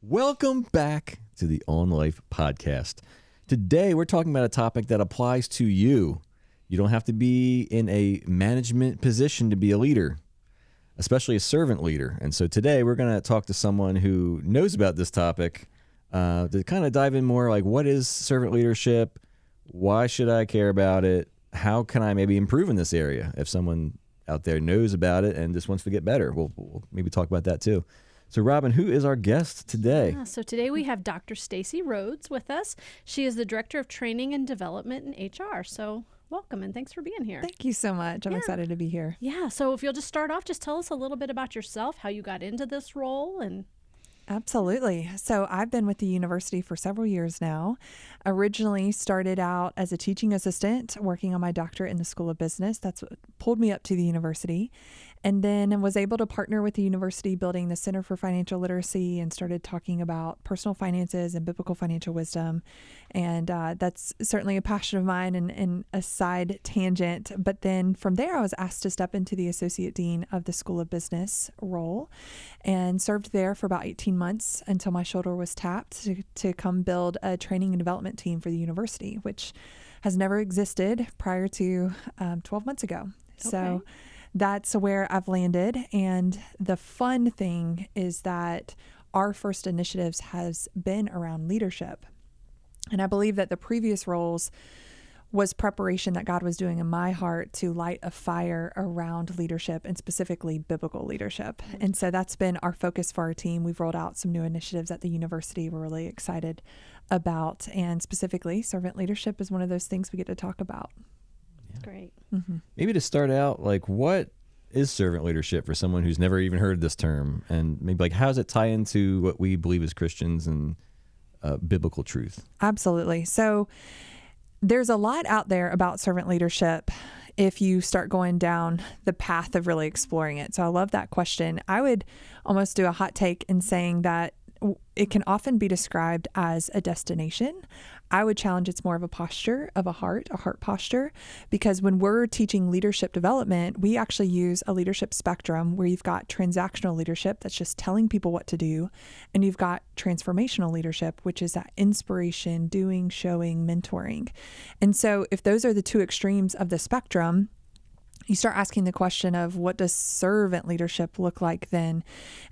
Welcome back to the On Life podcast. Today, we're talking about a topic that applies to you. You don't have to be in a management position to be a leader, especially a servant leader. And so today, we're going to talk to someone who knows about this topic to kind of dive in more like, what is servant leadership? Why should I care about it? How can I maybe improve in this area? If someone out there knows about it and just wants to get better, we'll maybe talk about that too. So, Robin, who is our guest today? So today we have Dr. Stacie Rhodes with us. She is the Director of Training and Development in HR. So welcome and thanks for being here. Thank you so much. I'm excited to be here. Yeah. So if you'll just start off, just tell us a little bit about yourself, how you got into this role. And Absolutely. So I've been with the university for several years now. Originally started out as a teaching assistant working on my doctorate in the School of Business. That's what pulled me up to the university. And then was able to partner with the university building the Center for Financial Literacy and started talking about personal finances and biblical financial wisdom. And that's certainly a passion of mine and a side tangent. But then from there, I was asked to step into the Associate Dean of the School of Business role and served there for about 18 months until my shoulder was tapped to come build a training and development team for the university, which has never existed prior to 12 months ago. Okay. So that's where I've landed. And the fun thing is that our first initiatives has been around leadership. And I believe that the previous roles was preparation that God was doing in my heart to light a fire around leadership and specifically biblical leadership. And so that's been our focus for our team. We've rolled out some new initiatives at the university we're really excited about. And specifically, servant leadership is one of those things we get to talk about. great. Mm-hmm. Maybe to start out, like, what is servant leadership for someone who's never even heard this term? And maybe like, how does it tie into what we believe as Christians and biblical truth? Absolutely. So there's a lot out there about servant leadership if you start going down the path of really exploring it. So I love that question. I would almost do a hot take in saying that it can often be described as a destination. I would challenge it's more of a posture of a heart posture, because when we're teaching leadership development, we actually use a leadership spectrum where you've got transactional leadership that's just telling people what to do, and you've got transformational leadership, which is that inspiration, doing, showing, mentoring. And so if those are the two extremes of the spectrum, you start asking the question of what does servant leadership look like then?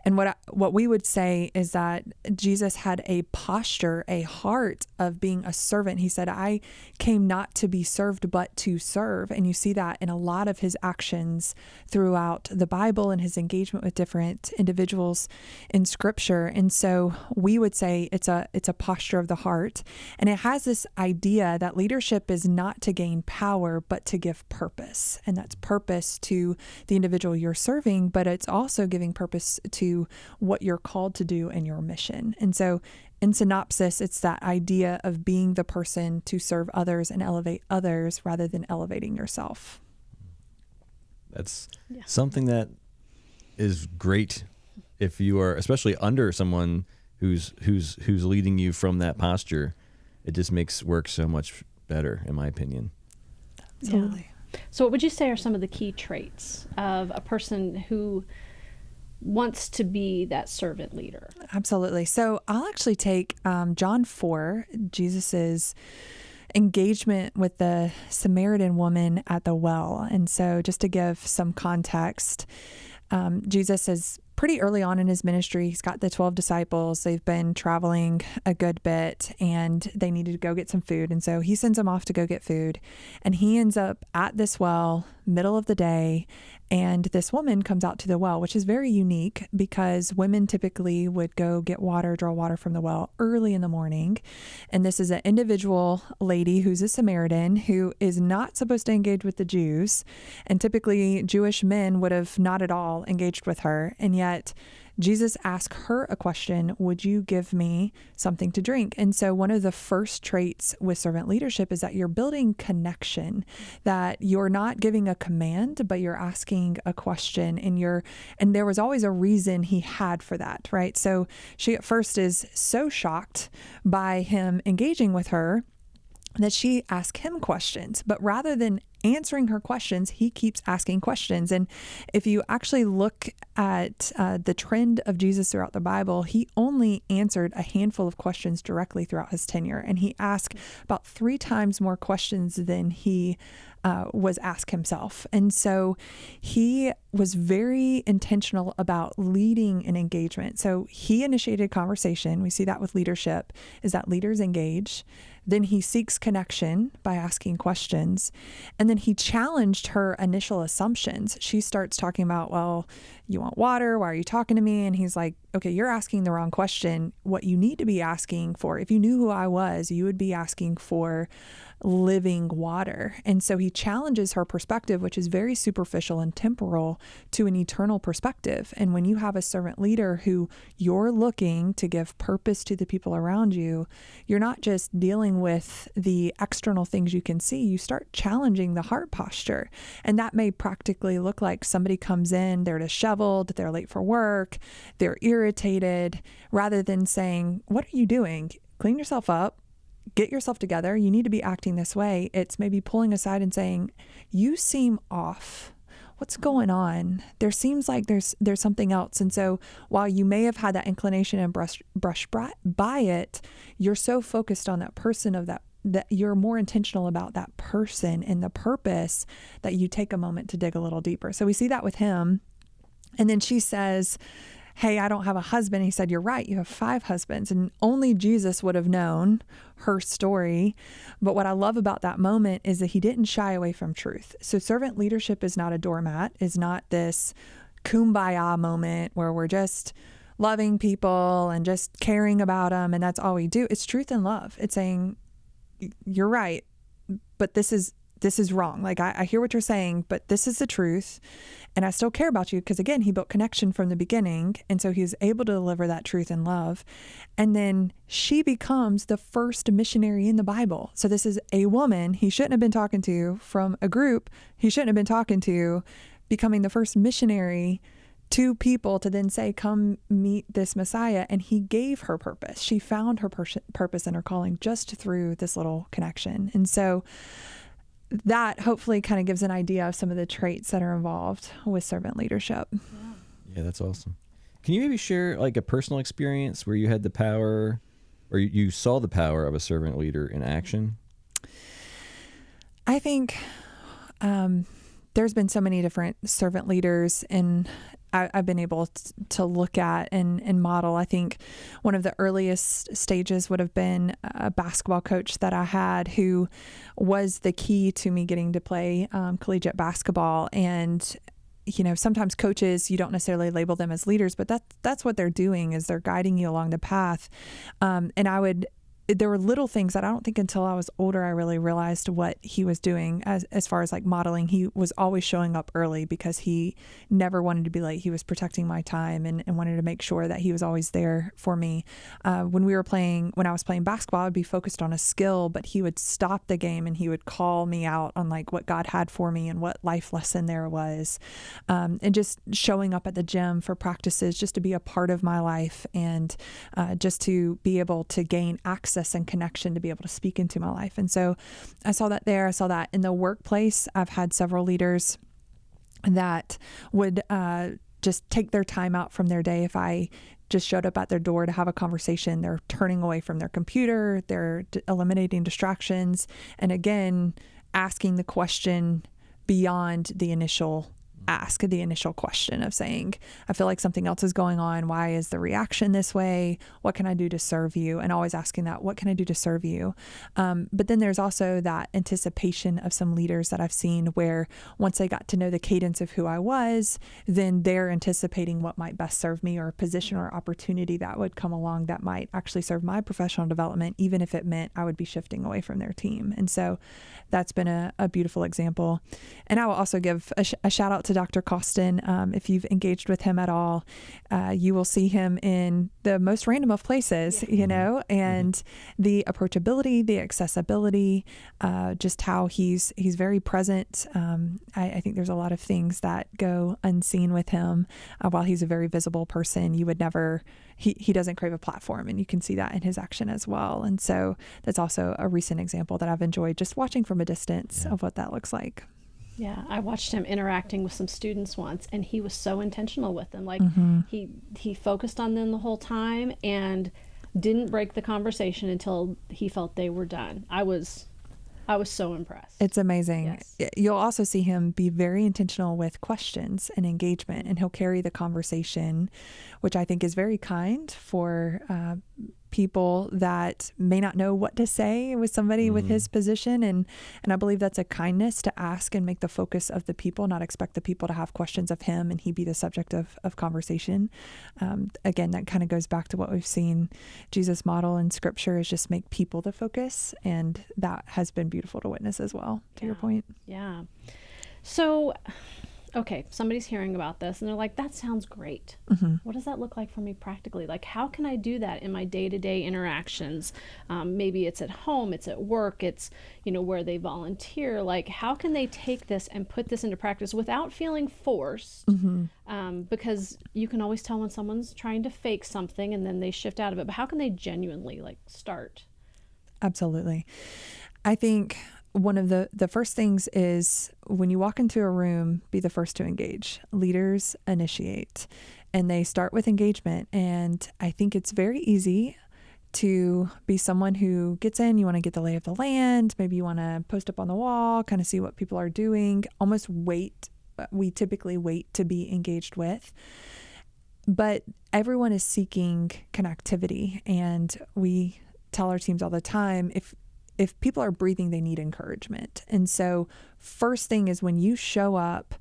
And what we would say is that Jesus had a posture, a heart of being a servant. He said, I came not to be served, but to serve. And you see that in a lot of his actions throughout the Bible and his engagement with different individuals in Scripture. And so we would say it's a posture of the heart. And it has this idea that leadership is not to gain power, but to give purpose. And that's purpose to the individual you're serving, but it's also giving purpose to what you're called to do in your mission. And so in synopsis, it's that idea of being the person to serve others and elevate others rather than elevating yourself. That's something that is great if you are, especially under someone who's leading you from that posture. It just makes work so much better, in my opinion. Absolutely. Yeah. So what would you say are some of the key traits of a person who wants to be that servant leader? Absolutely. So I'll actually take John 4, Jesus's engagement with the Samaritan woman at the well. And so just to give some context, Jesus is pretty early on in his ministry. He's got the 12 disciples. They've been traveling a good bit and they needed to go get some food. And so he sends them off to go get food. And he ends up at this well, middle of the day. And this woman comes out to the well, which is very unique because women typically would go get water, draw water from the well early in the morning. And this is an individual lady who's a Samaritan who is not supposed to engage with the Jews. And typically Jewish men would have not at all engaged with her. And yet Jesus asked her a question, would you give me something to drink? And so one of the first traits with servant leadership is that you're building connection, that you're not giving a command, but you're asking a question, and there was always a reason he had for that, right? So she at first is so shocked by him engaging with her that she asked him questions, but rather than answering her questions, he keeps asking questions. And if you actually look at the trend of Jesus throughout the Bible, he only answered a handful of questions directly throughout his tenure. And he asked about 3 times more questions than he was asked himself. And so he was very intentional about leading an engagement. So he initiated conversation. We see that with leadership, is that leaders engage. Then he seeks connection by asking questions. And then he challenged her initial assumptions. She starts talking about, well, you want water? Why are you talking to me? And he's like, okay, you're asking the wrong question. What you need to be asking for, if you knew who I was, you would be asking for living water. And so he challenges her perspective, which is very superficial and temporal, to an eternal perspective. And when you have a servant leader who you're looking to give purpose to the people around you, you're not just dealing with the external things you can see, you start challenging the heart posture. And that may practically look like somebody comes in, they're disheveled, they're late for work, they're irritated, rather than saying, what are you doing? Clean yourself up. Get yourself together. You need to be acting this way. It's maybe pulling aside and saying, you seem off. What's going on? There seems like there's something else. And so while you may have had that inclination and brush by it, you're so focused on that person that you're more intentional about that person and the purpose that you take a moment to dig a little deeper. So we see that with him. And then she says, hey, I don't have a husband. He said, you're right. You have 5 husbands. And only Jesus would have known her story. But what I love about that moment is that he didn't shy away from truth. So servant leadership is not a doormat, is not this kumbaya moment where we're just loving people and just caring about them. And that's all we do. It's truth and love. It's saying, you're right, but this is wrong. Like, I hear what you're saying, but this is the truth. And I still care about you because, again, he built connection from the beginning. And so he's able to deliver that truth and love. And then she becomes the first missionary in the Bible. So this is a woman he shouldn't have been talking to, from a group he shouldn't have been talking to, becoming the first missionary to people to then say, come meet this Messiah. And he gave her purpose. She found her purpose and her calling just through this little connection. And so that hopefully kind of gives an idea of some of the traits that are involved with servant leadership. Yeah, that's awesome. Can you maybe share like a personal experience where you had the power, or you saw the power of a servant leader in action? I think there's been so many different servant leaders, and I've been able to look at and model. I think one of the earliest stages would have been a basketball coach that I had, who was the key to me getting to play collegiate basketball. And, you know, sometimes coaches, you don't necessarily label them as leaders, but that's what they're doing, is they're guiding you along the path. And there were little things that I don't think until I was older I really realized what he was doing as far as like modeling. He was always showing up early because he never wanted to be late. He was protecting my time and wanted to make sure that he was always there for me. When I was playing basketball, I would be focused on a skill, but he would stop the game and he would call me out on like what God had for me and what life lesson there was. And just showing up at the gym for practices, just to be a part of my life, and just to be able to gain access and connection to be able to speak into my life. And so I saw that there. I saw that in the workplace. I've had several leaders that would just take their time out from their day. If I just showed up at their door to have a conversation, they're turning away from their computer, they're eliminating distractions, and again, asking the question beyond the initial question of saying, I feel like something else is going on. Why is the reaction this way? What can I do to serve you? And always asking that, what can I do to serve you? But then there's also that anticipation of some leaders that I've seen where once they got to know the cadence of who I was, then they're anticipating what might best serve me, or a position or opportunity that would come along that might actually serve my professional development, even if it meant I would be shifting away from their team. And so that's been a beautiful example. And I will also give a shout out to Dr. Costin. If you've engaged with him at all, you will see him in the most random of places, you know, and the approachability, the accessibility, just how he's very present. I think there's a lot of things that go unseen with him. While he's a very visible person, you would never, he doesn't crave a platform, and you can see that in his action as well. And so that's also a recent example that I've enjoyed just watching from a distance of what that looks like. Yeah, I watched him interacting with some students once, and he was so intentional with them. Like he focused on them the whole time and didn't break the conversation until he felt they were done. I was so impressed. It's amazing. Yes. You'll also see him be very intentional with questions and engagement, and he'll carry the conversation, which I think is very kind for people that may not know what to say with somebody with his position. And I believe that's a kindness to ask and make the focus of the people, not expect the people to have questions of him and he be the subject of conversation. Again, that kind of goes back to what we've seen Jesus model in scripture, is just make people the focus. And that has been beautiful to witness as well, to your point. Yeah. So, okay, somebody's hearing about this and they're like, that sounds great. What does that look like for me practically? Like, how can I do that in my day-to-day interactions? Maybe it's at home, it's at work, it's, you know, where they volunteer. Like, how can they take this and put this into practice without feeling forced? Because you can always tell when someone's trying to fake something and then they shift out of it. But how can they genuinely, like, start? Absolutely. I think one of the first things is, when you walk into a room, be the first to engage. Leaders initiate, and they start with engagement. And I think it's very easy to be someone who gets in, you want to get the lay of the land. Maybe you want to post up on the wall, kind of see what people are doing, almost wait. We typically wait to be engaged with. But everyone is seeking connectivity. And we tell our teams all the time, if people are breathing, they need encouragement. And so first thing is, when you show up,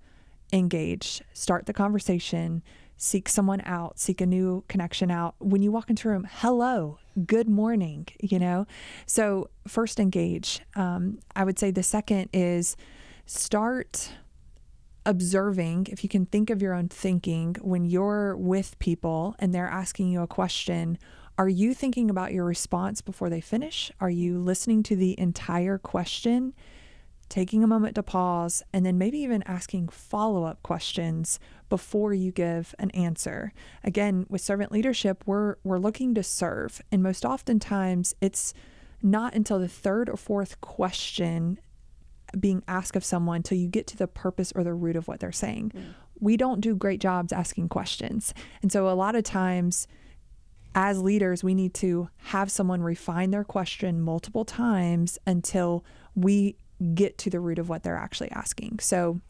engage, start the conversation, seek someone out, seek a new connection out. When you walk into a room, hello, good morning, you know? So first engage. I would say the second is start observing. If you can think of your own thinking when you're with people and they're asking you a question, are you thinking about your response before they finish? Are you listening to the entire question, taking a moment to pause, and then maybe even asking follow-up questions before you give an answer? Again, with servant leadership, we're looking to serve. And most oftentimes, it's not until the third or fourth question being asked of someone till you get to the purpose or the root of what they're saying. We don't do great jobs asking questions. And so a lot of times, as leaders, we need to have someone refine their question multiple times until we get to the root of what they're actually asking. So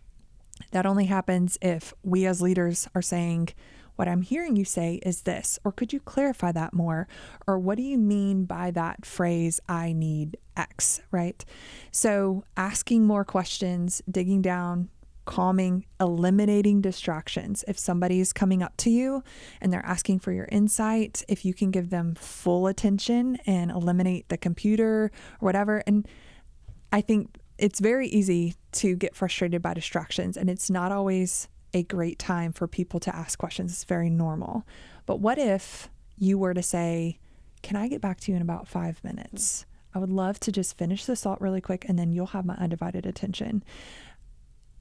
that only happens if we as leaders are saying, what I'm hearing you say is this, or could you clarify that more? Or what do you mean by that phrase, I need X, right? So asking more questions, digging down, calming, eliminating distractions. If somebody's coming up to you and they're asking for your insight, if you can give them full attention and eliminate the computer or whatever. And I think it's very easy to get frustrated by distractions, and it's not always a great time for people to ask questions. It's very normal. But what if you were to say, can I get back to you in about 5 minutes? I would love to just finish this thought really quick, and then you'll have my undivided attention,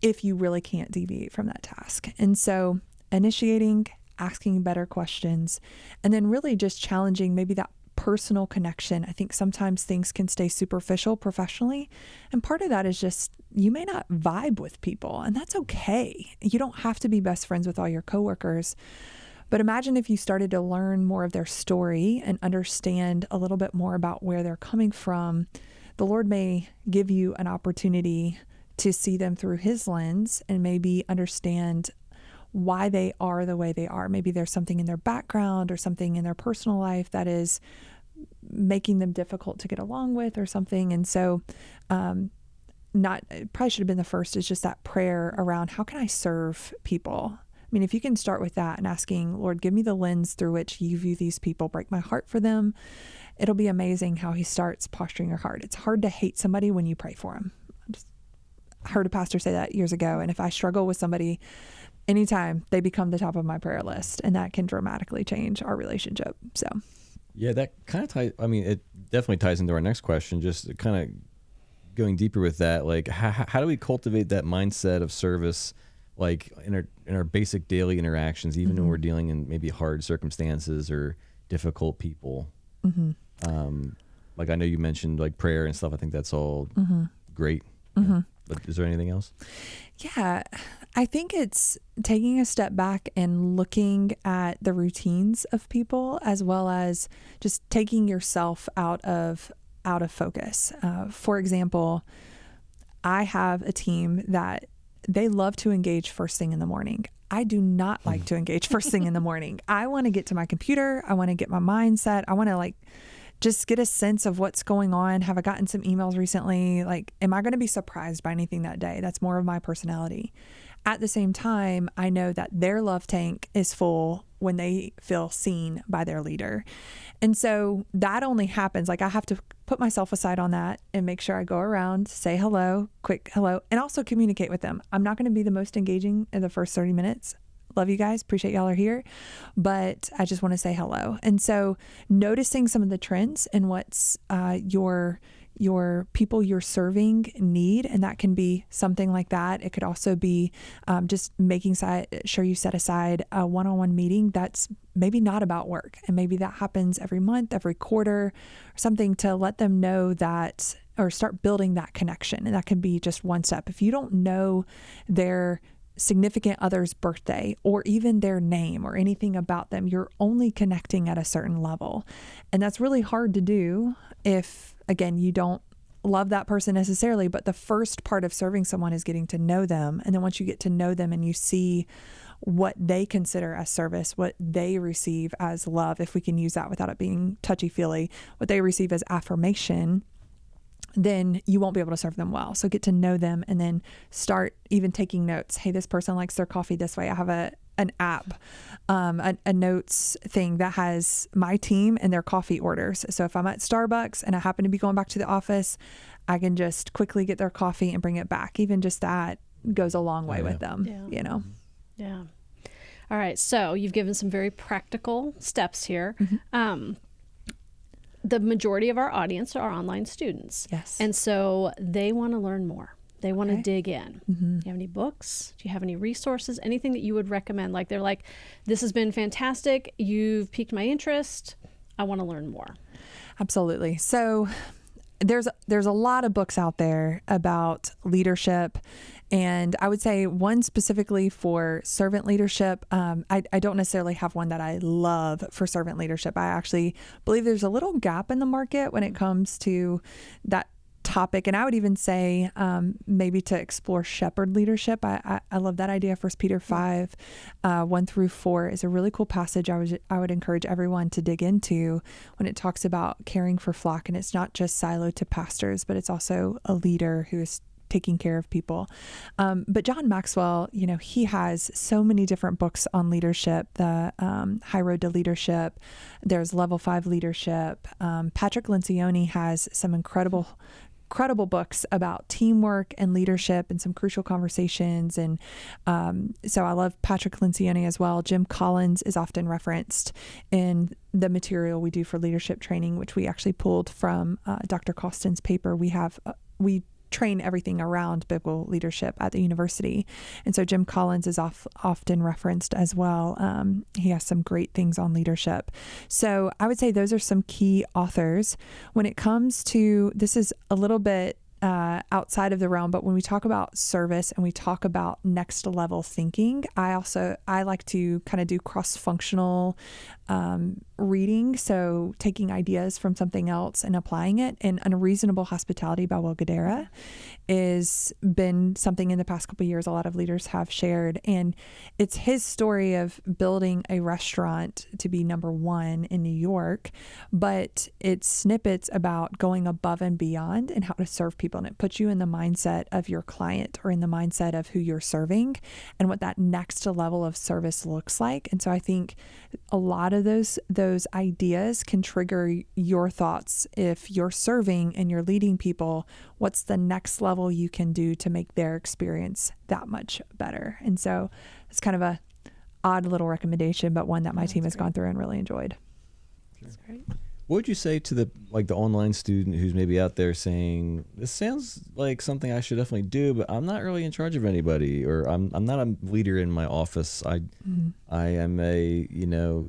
if you really can't deviate from that task. And so initiating, asking better questions, and then really just challenging maybe that personal connection. I think sometimes things can stay superficial professionally. And part of that is just, you may not vibe with people, and that's okay. You don't have to be best friends with all your coworkers. But imagine if you started to learn more of their story and understand a little bit more about where they're coming from. The Lord may give you an opportunity to see them through his lens and maybe understand why they are the way they are. Maybe there's something in their background or something in their personal life that is making them difficult to get along with or something. And so it probably should have been the first, is just that prayer around, how can I serve people? I mean, if you can start with that and asking, Lord, give me the lens through which you view these people, break my heart for them, it'll be amazing how he starts posturing your heart. It's hard to hate somebody when you pray for them. heard a pastor say that years ago. And if I struggle with somebody, anytime, they become the top of my prayer list, and that can dramatically change our relationship. So, yeah, that kind of ties. I mean, it definitely ties into our next question. Just kind of going deeper with that, like how do we cultivate that mindset of service, like in our basic daily interactions, even when we're dealing in maybe hard circumstances or difficult people. Like I know you mentioned like prayer and stuff. I think that's all great. Yeah. But is there anything else? Yeah, I think it's taking a step back and looking at the routines of people, as well as just taking yourself out of focus. For example, I have a team that they love to engage first thing in the morning. I do not like to engage first thing in the morning. I want to get to my computer. I want to get my mindset. I want to just get a sense of what's going on. Have I gotten some emails recently? Like, am I going to be surprised by anything that day? That's more of my personality. At the same time, I know that their love tank is full when they feel seen by their leader. And so that only happens, like I have to put myself aside on that and make sure I go around, say hello, quick hello, and also communicate with them. I'm not going to be the most engaging in the first 30 minutes. Love you guys. Appreciate y'all are here. But I just want to say hello. And so noticing some of the trends and what's your people you're serving need. And that can be something like that. It could also be just making sure you set aside a one-on-one meeting that's maybe not about work. And maybe that happens every month, every quarter, or something to let them know that, or start building that connection. And that can be just one step. If you don't know their significant other's birthday or even their name or anything about them, you're only connecting at a certain level. And that's really hard to do if, again, you don't love that person necessarily, but the first part of serving someone is getting to know them. And then once you get to know them and you see what they consider as service, what they receive as love, if we can use that without it being touchy-feely, what they receive as affirmation, then you won't be able to serve them well. So get to know them and then start even taking notes. Hey, this person likes their coffee this way. I have an app, a notes thing that has my team and their coffee orders. So if I'm at Starbucks and I happen to be going back to the office, I can just quickly get their coffee and bring it back. Even just that goes a long way with them, you know? Yeah. All right. So you've given some very practical steps here. The majority of our audience are online students. Yes. And so they want to learn more. They want to dig in. Do you have any books? Do you have any resources? Anything that you would recommend? Like they're like, this has been fantastic. You've piqued my interest. I want to learn more. Absolutely. So there's a lot of books out there about leadership. And I would say one specifically for servant leadership. I don't necessarily have one that I love for servant leadership. I actually believe there's a little gap in the market when it comes to that topic. And I would even say maybe to explore shepherd leadership. I love that idea. 1 Peter 5, 1-4 is a really cool passage I would encourage everyone to dig into when it talks about caring for flock. And it's not just siloed to pastors, but it's also a leader who is taking care of people. But John Maxwell, he has so many different books on leadership, the High Road to Leadership. There's Level 5 Leadership. Patrick Lencioni has some incredible books about teamwork and leadership and some crucial conversations. And so I love Patrick Lencioni as well. Jim Collins is often referenced in the material we do for leadership training, which we actually pulled from Dr. Costin's paper. We train everything around biblical leadership at the university. And so Jim Collins is often referenced as well. He has some great things on leadership. So I would say those are some key authors. When it comes to, this is a little bit outside of the realm, but when we talk about service and we talk about next level thinking, I like to kind of do cross-functional reading. So taking ideas from something else and applying it. And Unreasonable Hospitality by Will Guidara has been something in the past couple of years a lot of leaders have shared. And it's his story of building a restaurant to be number one in New York, but it's snippets about going above and beyond and how to serve people. And it puts you in the mindset of your client or in the mindset of who you're serving and what that next level of service looks like. And so I think a lot of those those ideas can trigger your thoughts. If you're serving and you're leading people, what's the next level you can do to make their experience that much better? And so it's kind of a odd little recommendation, but one that my team has gone through and really enjoyed. That's great. What would you say to the online student who's maybe out there saying, this sounds like something I should definitely do, but I'm not really in charge of anybody, or I'm not a leader in my office. I am a,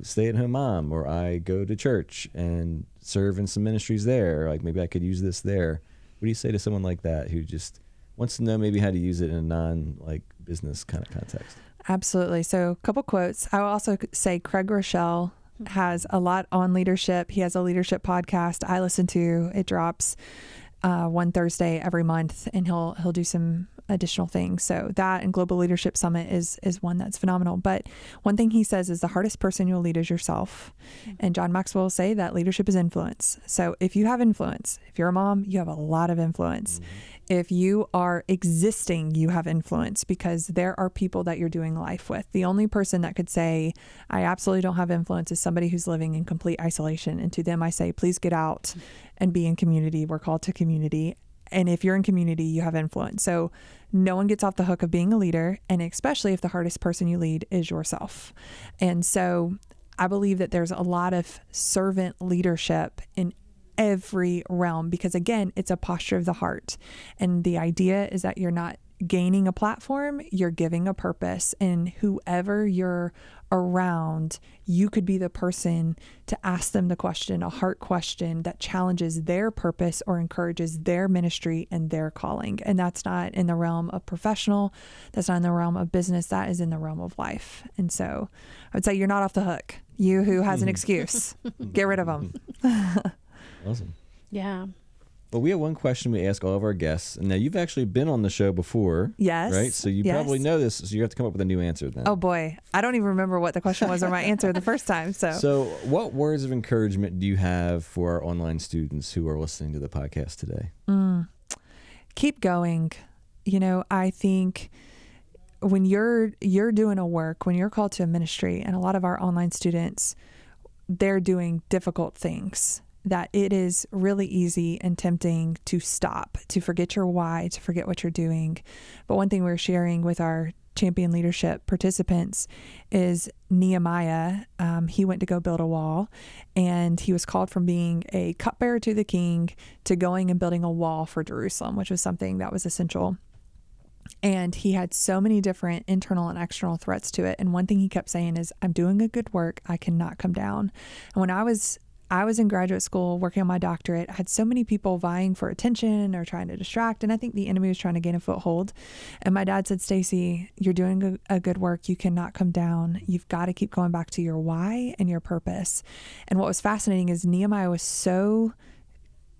stay-at-home mom, or I go to church and serve in some ministries there. Like maybe I could use this there. What do you say to someone like that who just wants to know maybe how to use it in a non-business kind of context? Absolutely. So a couple quotes. I will also say Craig Rochelle has a lot on leadership. He has a leadership podcast I listen to. It drops one Thursday every month, and he'll do some additional things. So that and Global Leadership Summit is one that's phenomenal. But one thing he says is the hardest person you'll lead is yourself. And John Maxwell will say that leadership is influence. So if you have influence, if you're a mom, you have a lot of influence. If you are existing, you have influence, because there are people that you're doing life with. The only person that could say, I absolutely don't have influence, is somebody who's living in complete isolation. And to them, I say, please get out and be in community. We're called to community. And if you're in community, you have influence. So no one gets off the hook of being a leader, and especially if the hardest person you lead is yourself. And so I believe that there's a lot of servant leadership in every realm, because again, it's a posture of the heart. And the idea is that you're not gaining a platform, you're giving a purpose. And whoever you're around, you could be the person to ask them the question, a heart question that challenges their purpose or encourages their ministry and their calling. And that's not in the realm of professional, that's not in the realm of business, that is in the realm of life. And so I would say you're not off the hook. You who has an excuse, get rid of them. Awesome. Yeah. Well, we have one question we ask all of our guests. And now you've actually been on the show before. Yes. Right? So you probably know this, so you have to come up with a new answer then. Oh boy. I don't even remember what the question was or my answer the first time. So what words of encouragement do you have for our online students who are listening to the podcast today? Keep going. I think when you're doing a work, when you're called to a ministry, and a lot of our online students, they're doing difficult things, that it is really easy and tempting to stop, to forget your why, to forget what you're doing. But one thing we're sharing with our champion leadership participants is Nehemiah. He went to go build a wall, and he was called from being a cupbearer to the king to going and building a wall for Jerusalem, which was something that was essential. And he had so many different internal and external threats to it. And one thing he kept saying is, I'm doing a good work. I cannot come down. And when I was in graduate school working on my doctorate, I had so many people vying for attention or trying to distract. And I think the enemy was trying to gain a foothold. And my dad said, Stacie, you're doing a good work. You cannot come down. You've got to keep going back to your why and your purpose. And what was fascinating is Nehemiah was so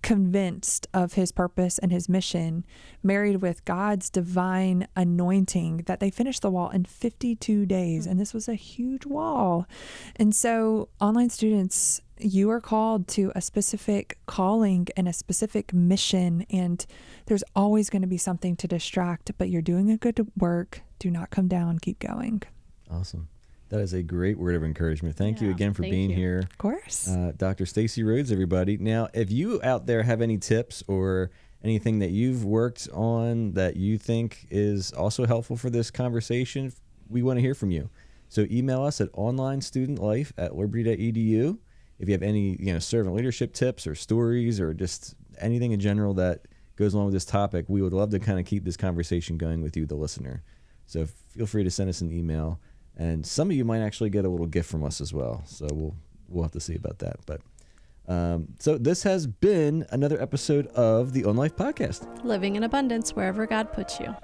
convinced of his purpose and his mission, married with God's divine anointing, that they finished the wall in 52 days. And this was a huge wall. And so online students, you are called to a specific calling and a specific mission, and there's always going to be something to distract, but you're doing a good work. Do not come down. Keep going. Awesome. That is a great word of encouragement. Thank you again for being here. Of course. Dr. Stacie Rhodes, everybody. Now, if you out there have any tips or anything that you've worked on that you think is also helpful for this conversation, we want to hear from you. So email us at onlinestudentlife@liberty.edu. If you have any, servant leadership tips or stories or just anything in general that goes along with this topic, we would love to kind of keep this conversation going with you, the listener. So feel free to send us an email. And some of you might actually get a little gift from us as well. So we'll have to see about that. But so this has been another episode of the On Life Podcast. Living in abundance wherever God puts you.